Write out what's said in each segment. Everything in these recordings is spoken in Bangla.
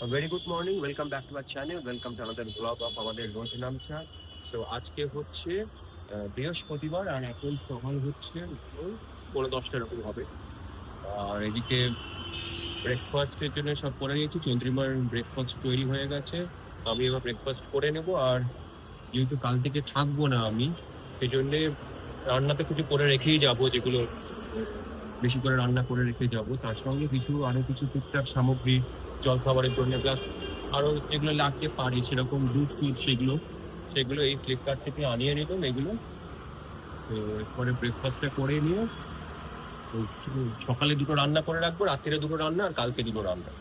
Very good morning, welcome back to my channel, welcome to another blog of আমাদের রোজ নামচা। সো আজকে হচ্ছে বৃহস্পতিবার, আর এখন সকাল হচ্ছে ওই 10:30 এরকম হবে। আর এদিকে ব্রেকফাস্টের জন্য সব করে নিয়েছি, চন্দ্রিমার ব্রেকফাস্ট তৈরি হয়ে গেছে। আমি এবার ব্রেকফাস্ট করে নেব। আর যেহেতু কাল থেকে থাকবো না আমি, সেই জন্যে রান্নাতে কিছু করে রেখেই যাবো, যেগুলো বেশি করে রান্না করে রেখে যাব। তার সঙ্গে আরো কিছু টুকটাক সামগ্রী জলখাবারের জন্য, প্লাস আরো যেগুলো লাগতে পারে সেরকম দুধ টুধ, সেগুলো সেগুলো এই ফ্লিপকার্ট থেকে আনিয়ে নিলাম এগুলো। তো এরপরে ব্রেকফাস্টটা করে নিয়ে সকালে দুটো রান্না করে রাখবো, রাত্রে দুটো রান্না, আর কালকে দুটো রান্না,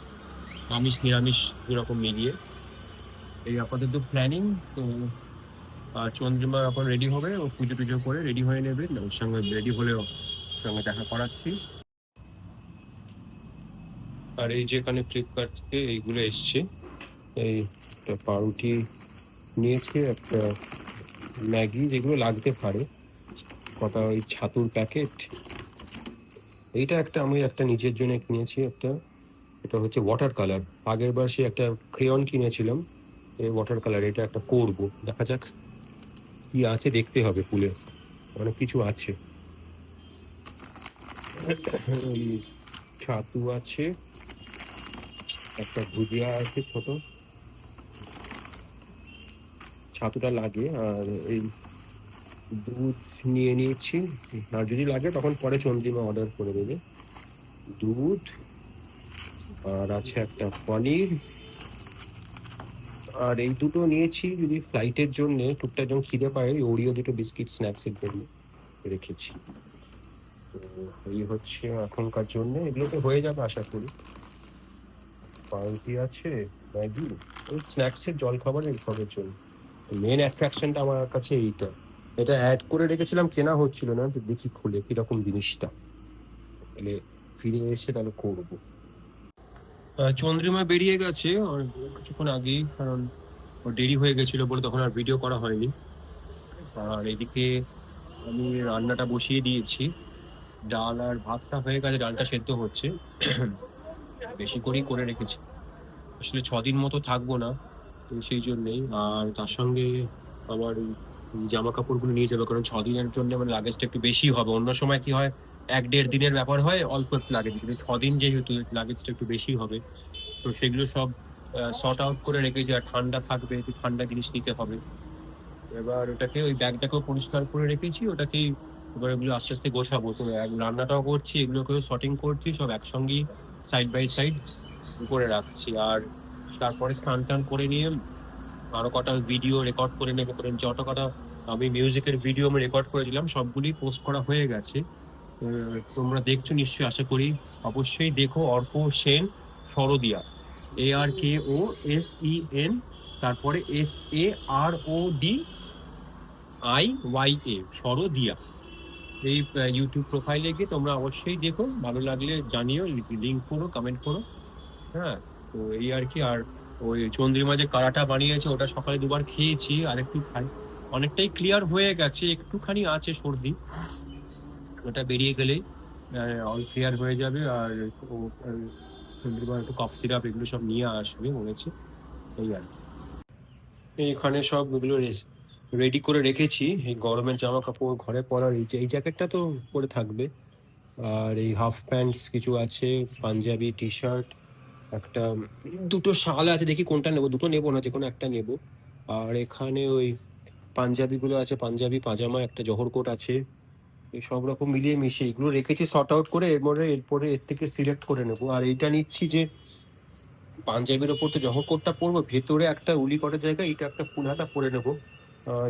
আমিষ নিরামিষ দুরকম মিলিয়ে। এই আপাতত প্ল্যানিং। তো আর চন্দ্রিমা এখন রেডি হবে, ও পুজো টুজো করে রেডি হয়ে নেবে, ওর সঙ্গে রেডি হলে ওর সঙ্গে দেখা করাচ্ছি। আর এই যেখানে ফ্লিপকার্ট থেকে এইগুলো এসছে, এই একটা পাউরুটি নিয়েছি, একটা ম্যাগি যেগুলো লাগতে পারে, কটা ওই ছাতুর প্যাকেট। এইটা আমি একটা নিজের জন্য কিনেছি একটা, এটা হচ্ছে ওয়াটার কালার। আগের বার সে একটা ক্রেয়ন কিনেছিলাম, এই ওয়াটার কালার। এটা একটা করবো, দেখা যাক কি আছে, দেখতে হবে, ফুলে অনেক কিছু আছে। এই ছাতু আছে, একটা ভুজিয়া আছে ছোট, ছাতুটা লাগে। আর এই দুধ নিয়ে নিয়েছি, আর যদি লাগে তখন পরে চন্দ্রিমা অর্ডার করে দেবে। দুধ, আর আছে একটা পনির। আর এই দুটো নিয়েছি যদি ফ্লাইটের জন্য টুকটাক যখন খিদে পায়, ওরিও দুটো বিস্কিট স্ন্যাক্সের জন্য রেখেছি। তো এই হচ্ছে এখনকার জন্য, এগুলোতে হয়ে যাবে আশা করি। পাউরুটি আছে, ম্যাগি, ওই স্ন্যাক্সের জল খাবার এইসবের জন্য। মেন অ্যাট্রাকশনটা আমার কাছে এইটা, এটা অ্যাড করে রেখেছিলাম, কেনা হচ্ছিল না, তো দেখি খুলে কিরকম জিনিসটা, তাহলে ফিরে এসে তাহলে করবো। চন্দ্রিমা বেরিয়ে গেছে কিছুক্ষণ আগেই, কারণ দেরি হয়ে গেছিল বলে তখন আর ভিডিও করা হয়নি। আর এদিকে আমি রান্নাটা বসিয়ে দিয়েছি, ডাল আর ভাতটা হয়ে গেছে, ডালটা সেদ্ধ হচ্ছে। বেশি করেই করে রেখেছি, আসলে 6 দিন মতো থাকবো না, তো সেই জন্যেই। আর তার সঙ্গে আমার জামা কাপড়গুলো নিয়ে যাবে, কারণ 6 দিনের জন্য মানে লাগেজটা একটু বেশি হবে। অন্য সময় কি হয়, 1-1.5 দিনের ব্যাপার হয়, অল্প একটু লাগেজ, কিন্তু 6 দিন যেহেতু লাগেজটা একটু বেশি হবে। তো সেগুলো সব সর্ট আউট করে রেখেছি। আর ঠান্ডা থাকবে, একটু ঠান্ডা জিনিস নিতে হবে। এবার ওটাকে, ওই ব্যাগটাকেও পরিষ্কার করে রেখেছি, ওটাকেই এবার এগুলো আস্তে আস্তে গোছাবো। তো রান্নাটাও করছি, এগুলোকেও শর্টিং করছি, সব একসঙ্গেই সাইড বাই সাইড করে রাখছি। আর তারপরে স্নান টান করে নিয়ে আরো কটা ভিডিও রেকর্ড করে নেবো, কারণ যত কটা আমি মিউজিকের ভিডিও আমি রেকর্ড করেছিলাম সবগুলি পোস্ট করা হয়ে গেছে। তোমরা দেখছো নিশ্চয়ই, আশা করি। অবশ্যই দেখো, অর্ক সেন সরোদিয়া, ARKOSEN, তারপরে SARODIYA, সরোদিয়া। এই ইউটিউব প্রোফাইলে গিয়ে তোমরা অবশ্যই দেখো, ভালো লাগলে জানিও, লিঙ্ক করো, কমেন্ট করো। হ্যাঁ, তো এই আর কি। আর ওই চন্দ্রিমা যে কাড়াটা বানিয়েছে, ওটা সকালে দুবার খেয়েছি, আর একটু খাই, অনেকটাই ক্লিয়ার হয়ে গেছে, একটুখানি আছে সর্দি, ওটা বেরিয়ে গেলেই অল ক্লিয়ার হয়ে যাবে। আর চন্দ্রিমা একটু কফ সিরাপ এগুলো সব নিয়ে আসবে বলেছে, এই আর কি। এখানে সব এগুলো রেডি করে রেখেছি। এই গরমের জামা কাপড় ঘরে পরার, এই জ্যাকেটটা তো পরে থাকবে, আর এই হাফ প্যান্টস কিছু আছে, পাঞ্জাবি টি শার্ট, একটা দুটো শাল আছে, দেখি কোনটা নেবো, দুটো নেবো না, যে কোনো একটা নেবো। আর এখানে ওই পাঞ্জাবিগুলো আছে, পাঞ্জাবি পাজামা, একটা জহর কোট আছে। এই সব রকম মিলিয়ে মিশিয়ে এগুলো রেখেছি শর্ট আউট করে, এরপরে এর থেকে সিলেক্ট করে নেবো। আর এইটা নিচ্ছি যে পাঞ্জাবির ওপর তো জহর কোটটা পরবো, ভেতরে একটা উলি করার জায়গায় এটা একটা ফুল হাতা পরে নেবো।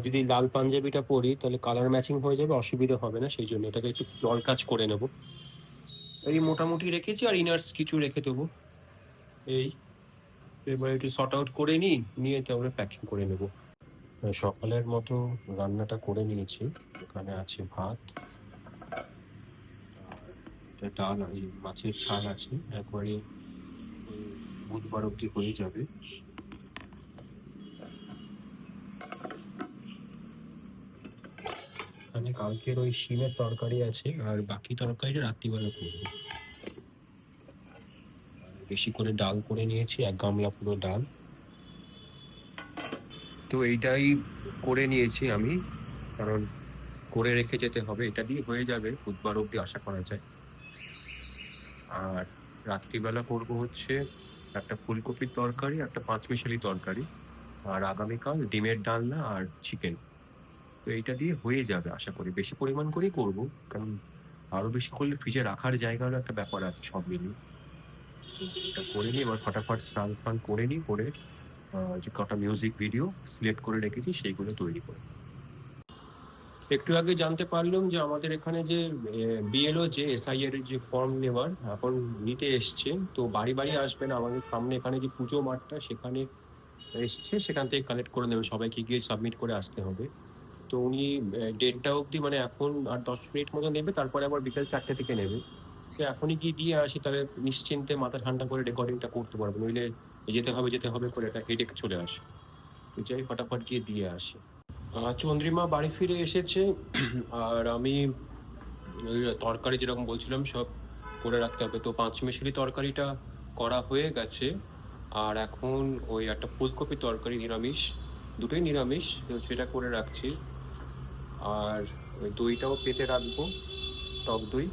যদি লাল পাঞ্জাবিটা পরি তাহলে কালার ম্যাচিং হয়ে যাবে, অসুবিধা হবে না, সেই জন্য এটাকে একটু জল কাজ করে নেবো। এই মোটামুটি রেখেছি, আর ইনার্স কিছু রেখে দেবো। এই এবার একটু শর্ট আউট করে নিয়ে তারপরে প্যাকিং করে নেবো। সকালের মতো রান্নাটা করে নিয়েছি, এখানে আছে ভাত, আর ডাল, এই মাছের ঝাল আছে, একবারে বুধবার অব্দি হয়ে যাবে। এখানে কালকের ওই শিমের তরকারি আছে, আর বাকি তরকারিটা রাত্রিবেলা করবো। বেশি করে ডাল করে নিয়েছি, 1 গামলা পুরো ডাল। তো এইটাই করে নিয়েছি আমি, কারণ করে রেখে যেতে হবে। এটা দিয়ে হয়ে যাবে বুধবার অবধি আশা করা যায়। আর রাত্রিবেলা করবো হচ্ছে একটা ফুলকপির তরকারি, একটা পাঁচমিশালি তরকারি, আর আগামীকাল ডিমের ডালনা আর চিকেন। তো এইটা দিয়ে হয়ে যাবে আশা করি। বেশি পরিমাণ করেই করবো, কারণ আরো বেশি করলে ফ্রিজে রাখার জায়গারও একটা ব্যাপার আছে সব মিলিয়ে। তো এটা করে নিই এবার, ফটাফট স্নান ফান করে নিই, করে যে কটা মিউজিক ভিডিও সিলেক্ট করে রেখেছি সেইগুলো তৈরি করে। একটু আগে জানতে পারলাম যে আমাদের এখানে যে বিএলও যে এসআই এর যে ফর্ম নেওয়ার এখন নিতে এসছে, তো বাড়ি বাড়ি আসবে না, আমাদের সামনে এখানে যে পুজো মাঠটা সেখানে এসছে, সেখান থেকে কালেক্ট করে নেবে, সবাইকে গিয়ে সাবমিট করে আসতে হবে। তো উনি 1:30 অবধি, মানে এখন আর 10 মিনিট মতো নেবে, তারপরে আবার বিকেল 4টে থেকে নেবে। তো এখনই গিয়ে দিয়ে আসি, তাহলে নিশ্চিন্তে মাথা ঠান্ডা করে রেকর্ডিংটা করতে পারবো, নইলে যেতে হবে করে একটা হেডেক চলে আসে। তো যাই ফটাফট গিয়ে দিয়ে আসি। চন্দ্রিমা বাড়ি ফিরে এসেছে, আর আমি ওই তরকারি যেরকম বলছিলাম সব করে রাখতে হবে। তো পাঁচমিশালি তরকারিটা করা হয়ে গেছে, আর এখন ওই একটা ফুলকপি তরকারি নিরামিষ, দুটোই নিরামিষ, তো সেটা করে রাখছি। আর ওই দইটাও পেতে রাখবো, টক দই।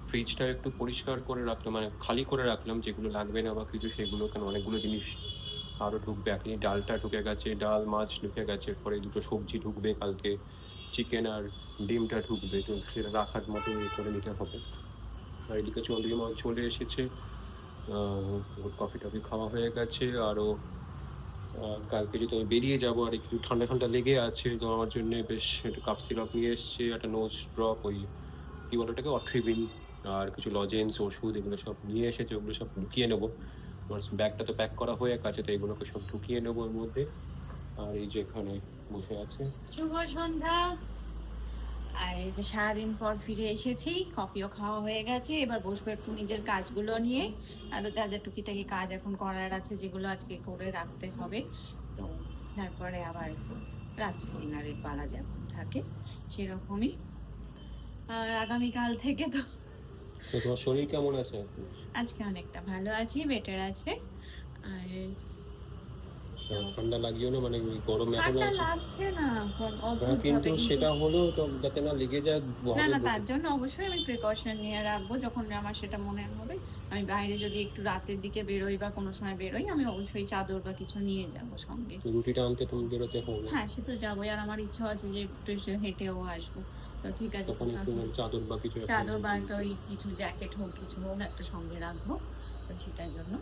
ফ্রিজটা একটু পরিষ্কার করে রাখলাম, মানে খালি করে রাখলাম, যেগুলো লাগবে না বা কিছু সেগুলো, কেন অনেকগুলো জিনিস আরও ঢুকবে। এখনই ডালটা ঢুকে গেছে, ডাল মাছ ঢুকে গেছে, পরে দুটো সবজি ঢুকবে, কালকে চিকেন আর ডিমটা ঢুকবে, তো সেটা রাখার মতো করে নিতে হবে। আর এদিকে চন্দ্রিমা চলে এসেছে, ওর কফি টফি খাওয়া হয়ে গেছে। আরও কালকে যেহেতু আমি বেরিয়ে যাবো আর একটু ঠান্ডা ঠান্ডা লেগে আছে, তো আমার জন্য বেশ একটু কাপ সিরাপ নিয়ে এসছে, একটা নোজ ড্রপ, ওই কী বলে ওটাকে, অট্রিবিন, আর কিছু লজেন্স ওষুধ, এগুলো সব নিয়ে এসেছে, ওগুলো সব ঢুকিয়ে নেবো। আমার ব্যাগটা তো প্যাক করা হয়ে গেছে, তো এগুলোকে সব ঢুকিয়ে নেবো ওর মধ্যে। আর এই যে এখানে বসে আছে। শুভ সন্ধ্যা। আর এই যে সারাদিন পর ফিরে এসেছি, কফিও খাওয়া হয়ে গেছে, এবার বসবো একটু নিজের কাজগুলো নিয়ে। আরো যা যা টুকিটাকি কাজ এখন করার আছে, যেগুলো আজকে করে রাখতে হবে। তো তারপরে আবার রাত্রি ডিনারের পালা যেমন থাকে সেরকমই। আর আগামীকাল থেকে তো তোমার শরীর কেমন আছে? আজকে অনেকটা ভালো আছি, বেটার আছে। আর ঠান্ডা লাগিও না, মানে গরমে এখন ঠান্ডা আছে। লাগছে না কিন্তু সেটা হলো তো, যাতে না লেগে যায়। না না, তার জন্য অবশ্যই আমি প্রিকশন নিয়ে রাখবো। যখন আমার সেটা মনে হবে, আমি বাইরে যদি একটু রাতের দিকে বেরোই বা কোনো সময় বেরোই, আমি অবশ্যই চাদর বা কিছু নিয়ে যাব সঙ্গে। রুটিটা আনতে তুমি বেরোতে হবে। হ্যাঁ, সে তো যাবোই, আর আমার ইচ্ছা আছে যে একটু হেঁটেও আসবো। তো ঠিক আছে, তখন একটু চাদর বা কিছু, চাদর বা একটা ওই কিছু জ্যাকেট হোক, কিছু হোক, একটা সঙ্গে রাখবো। তো সেটার জন্য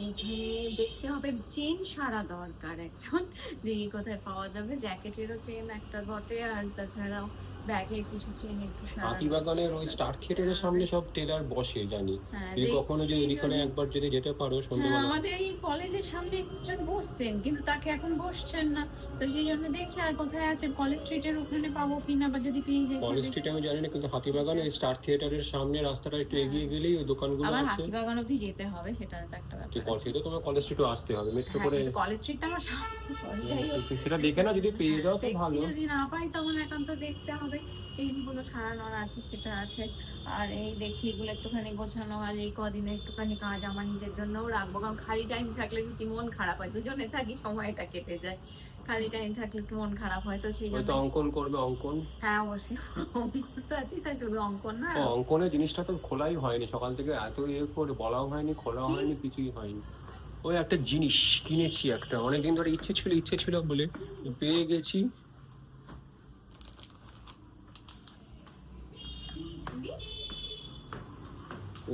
এখানে দেখতে হবে, চেন সারা দরকার একজন, দেখি কোথায় পাওয়া যাবে। জ্যাকেটেরও চেন একটা বটে, আর তাছাড়াও ব্যাগের কিছু চেন একটু সারা। হাতিবাগানের ওই স্টার থিয়েটারের সামনে সব টেলার বসে জানি। যদি কখনো যদি ওইখানে একবার যদি যেতে পারো সন্ধ্যাবেলা। আমাদের এই কলেজের সামনে একজন বসতেন, কিন্তু তাকে এখন বসছেন না, তো সেই জন্য দেখছি আর কোথায় আছে। কলেজ স্ট্রিটের ওখানে পাবো কিনা, বা যদি পেয়ে যাই। কলেজ স্ট্রিট আমি জানি না, কিন্তু হাতিবাগানে ওই স্টার থিয়েটারের সামনে রাস্তাটা একটু এগিয়ে গেলেই ওই দোকানগুলো আছে। আবার হাতিবাগান অবধি যেতে হবে, সেটা তো একটা ব্যাপার আছে। তো তোমার কলেজ স্ট্রিটও আসতে হবে মেট্রো করে। কলেজ স্ট্রিটটা আমার সামনে, সেটা দেখে না যদি পেয়ে যাও তো ভালো। যদি না পাই তখন একান্ত দেখতে হবে। চেইনগুলো সারানোর আছে, সেটা আছে। আর এই দেখি এগুলো একটুখানি গোছানো, আর এই কদিনে একটুখানি কাজ আমার নিজের জন্যও রাখবো, কারণ খালি টাইম থাকলে একটু মন খারাপ হয়। দুজনে থাকি, সময়টা কেটে যায়, খালি টাইম থাকলে একটু মন খারাপ হয়। তো সেই জন্য অঙ্কন করবে, অঙ্কন। হ্যাঁ অবশ্যই, অঙ্কন তো আছে, তাই শুধু অঙ্কন না, অঙ্কনের জিনিসটা তো খোলাই হয়নি সকাল থেকে, এত করে বলাও হয়নি, খোলাও হয়নি, কিছুই হয়নি। ওই একটা জিনিস কিনেছি, একটা অনেকদিন ধরে ইচ্ছে ছিল বলে পেয়ে গেছি।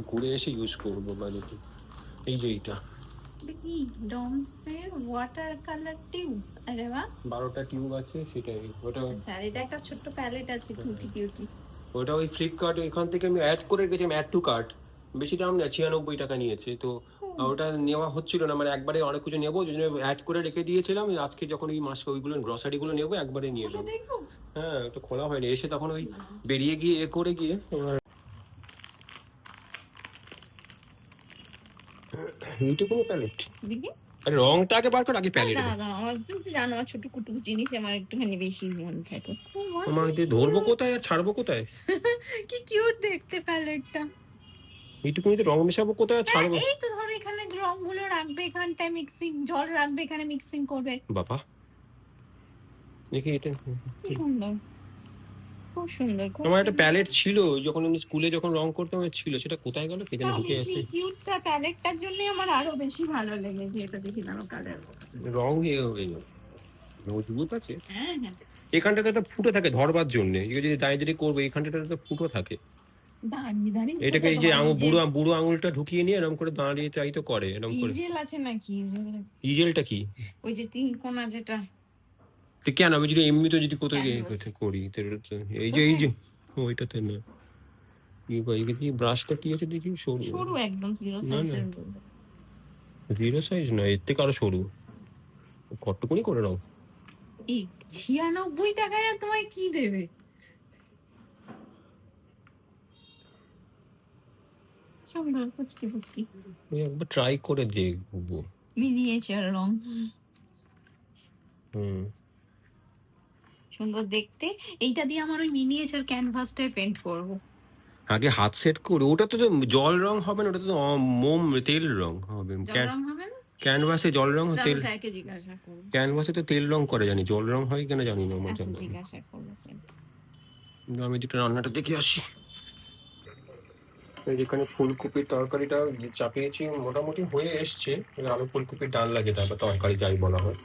ঘুরে এসে ইউজ করবো বাড়িতে। এই যে এইটা দেখি, ডমসের ওয়াটার কালার টিউবস। আরে বাহ, 12টা টিউব আছে, সেটাই ওটা। আচ্ছা, আর এটা একটা ছোট্ট প্যালেট আছে, কিউটি কিউটি। ওটা ওই ফ্লিপকার্ট, এখান থেকে আমি অ্যাড করে গেছিলাম, অ্যাড টু কার্ট। বেশি দাম না, 96 টাকা নিয়েছে। তো ওটা নেওয়া হচ্ছিল না, মানে একবারে অনেক কিছু নেবো, ওই জন্য অ্যাড করে রেখে দিয়েছিলাম। আজকে যখন এই মাসে ওইগুলো গ্রসারিগুলো নেবো, একবারে নিয়ে যাবো। হ্যাঁ, ওটা খোলা হয়নি, এসে তখন ওই বেরিয়ে গিয়ে করে গিয়ে এইটুকুনি প্যালেট। আরে রংটা আগে বার কর, আগে প্যালেট। আমার জানো, আমার ছোট কুটুক জিনিস আমার একটুখানি বেশি মন থাকে। আমার ধরবো কোথায় আর ছাড়বো কোথায়? কি কিউট দেখতে প্যালেটটা। এইটুকুনি তো রং মেশাবো কোথায় আর হ্যাঁ, ছাড়বো? এই তো ধরো এখানে রংগুলো রাখবে, এখানটায় মিক্সিং জল রাখবে, এখানে মিক্সিং করবে। বাবা দেখি এটা কি সুন্দর, খুব সুন্দর, খুব আমার একটা সুন্দর। প্যালেট ছিল যখন আমি স্কুলে যখন রং করতাম, আমার ছিল, সেটা কোথায় গেল কে জানে, ঢুকে আছে। কিউটটা প্যালেটটার জন্য আমার আরো বেশি ভালো লেগেছে, এটা দেখি দাও কালার। রং হয়ে গেল, মজবুত আছে। হ্যাঁ হ্যাঁ, এখানটাতে একটা ফুটো থাকে ধরবার জন্য, যদি দাঁড়িয়ে দাঁড়িয়ে করবো এখানটাতে একটা ফুটো থাকে। দাঁড়িয়ে দাঁড়িয়ে এটাকে এই যে বুড়ো আঙুলটা ঢুকিয়ে নিয়ে এরকম করে দাঁড়িয়ে তাই তো করে এরকম করে। ইজেল আছে নাকি? ইজেলটা কি? ওই যে তিন কোণা যেটা। তো কেন আমি যদি এমনিতে যদি কোথাও Canvas। করি এই যে ওইটাতে না। কি ব্রাশটা কি আছে দেখি, সরু সরু একদম জিরো না না, সাইজের। জিরো সাইজ না, এর থেকে আরো সরু, কতটুকুনি করে নাও। এই 96 টাকায় আর তোমায় কি দেবে? সুন্দর পুচকি পুচকি ওই একবার ট্রাই করে দেখবো। মিনিয়েচার রং, হুম, সুন্দর দেখতে। এইটা দিয়ে আমার ওই মিনিয়েচার ক্যানভাসটায় পেন্ট করব। আগে হাত সেট করে, ওটা তো জল রং হবে না, ওটা তো মোম তেল রং হবে। জল রং হবে না? ক্যানভাসে জল রং তেল, স্যারকে জিজ্ঞাসা করবো। ক্যানভাসে তো তেল রং করে জানি, জল রং হয় কেন জানি না, আমার আচ্ছা, জানা নেই। জিজ্ঞাসা করবো স্যার। আমি দুটো রান্নাটা দেখে আসি। এই যেখানে ফুলকপির তরকারিটা চাপিয়েছি, মোটামুটি হয়ে এসছে। আলু ফুলকপির ডাল লাগে, তারপর তরকারি যাই বলা হয়।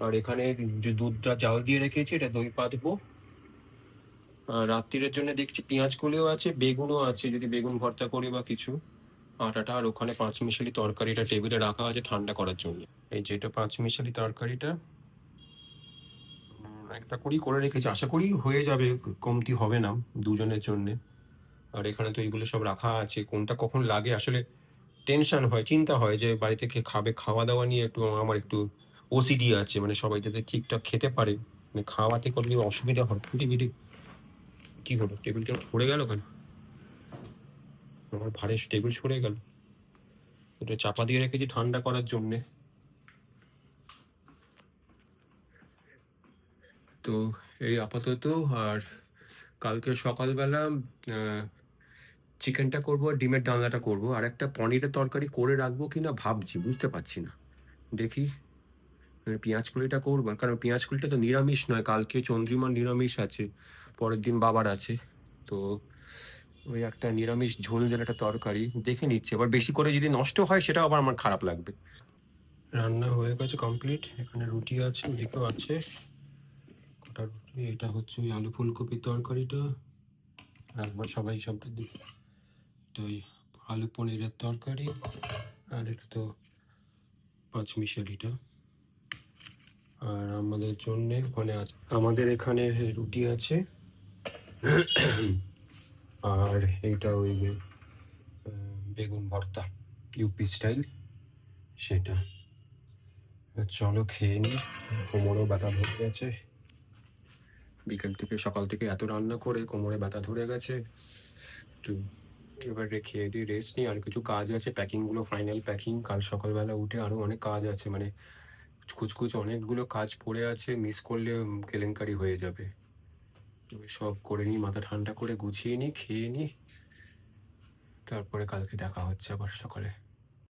আর এখানে যে দুধটা জাল দিয়ে রেখেছি, এটা দই পাতবো। আর রাত্রিরের জন্য দেখছি পেঁয়াজ কলিও আছে, বেগুনও আছে, যদি বেগুন ভর্তা করি বা কিছু। আটাটা আর ওখানে পাঁচমিশালি তরকারিটা টেবিলে রাখা আছে ঠান্ডা করার জন্য। এই যেটা পাঁচমিশালি তরকারিটা একটা করেই করে রেখেছি, আশা করি হয়ে যাবে, কমতি হবে না দুজনের জন্য। আর এখানে তো এইগুলো সব রাখা আছে, কোনটা কখন লাগে আসলে টেনশন হয়, চিন্তা হয় যে বাড়িতে কে খাবে, খাওয়া দাওয়া নিয়ে একটু আমার একটু ওসিডি আছে, মানে সবাই যাতে ঠিকঠাক খেতে পারে, মানে খাওয়াতে করলে অসুবিধা হয়। ফুটি কি হলো, টেবিলটা পড়ে গেল কেন? আমার ভারে টেবিল সরে গেল, এটা চাপা দিয়ে রেখেছি ঠান্ডা করার জন্যে। তো এই আপাতত। আর কালকে সকালবেলা চিকেনটা করবো আর ডিমের ডালনাটা করবো, আর একটা পনিরের তরকারি করে রাখবো কিনা ভাবছি, বুঝতে পারছি না, দেখি। পেঁয়াজ কলিটা করবো, কারণ পেঁয়াজ কলিটা তো নিরামিষ নয়, কালকে চন্দ্রিমার নিরামিষ আছে, পরের দিন বাবার আছে। তো ওই একটা নিরামিষ ঝোল যেন একটা তরকারি দেখে নিচ্ছে, এবার বেশি করে যদি নষ্ট হয় সেটা আবার আমার খারাপ লাগবে। রান্না হয়ে গেছে কমপ্লিট, এখানে রুটি আছে, ওদিকেও আছে কটা রুটি। এটা হচ্ছে ওই আলু ফুলকপির তরকারিটা, একবার সবাই সবটা দিই। এটা ওই আলু পনিরের তরকারি, আর এটা তো পাঁচমিশালিটা। আর আমাদের জন্য ওখানে আছে, আমাদের এখানে রুটি আছে, আর এইটা ওই যে বেগুন ভর্তা ইউপি স্টাইল, সেটা। চলো খেয়ে নি, কোমরেও ব্যথা ধরে গেছে, বিকেল থেকে সকাল থেকে এত রান্না করে কোমরে ব্যথা ধরে গেছে। তো এবারে খেয়ে দিয়ে রেস্ট নিই, আর কিছু কাজ আছে, প্যাকিংগুলো ফাইনাল প্যাকিং, কাল সকালবেলা উঠে আরও অনেক কাজ আছে, মানে কুচকুচ অনেকগুলো কাজ পড়ে আছে, মিস করলে কেলেঙ্কারি হয়ে যাবে। সব করে নিই, মাথা ঠান্ডা করে গুছিয়ে নিই, খেয়ে নিই, তারপরে কালকে দেখা হচ্ছে আবার সকালে।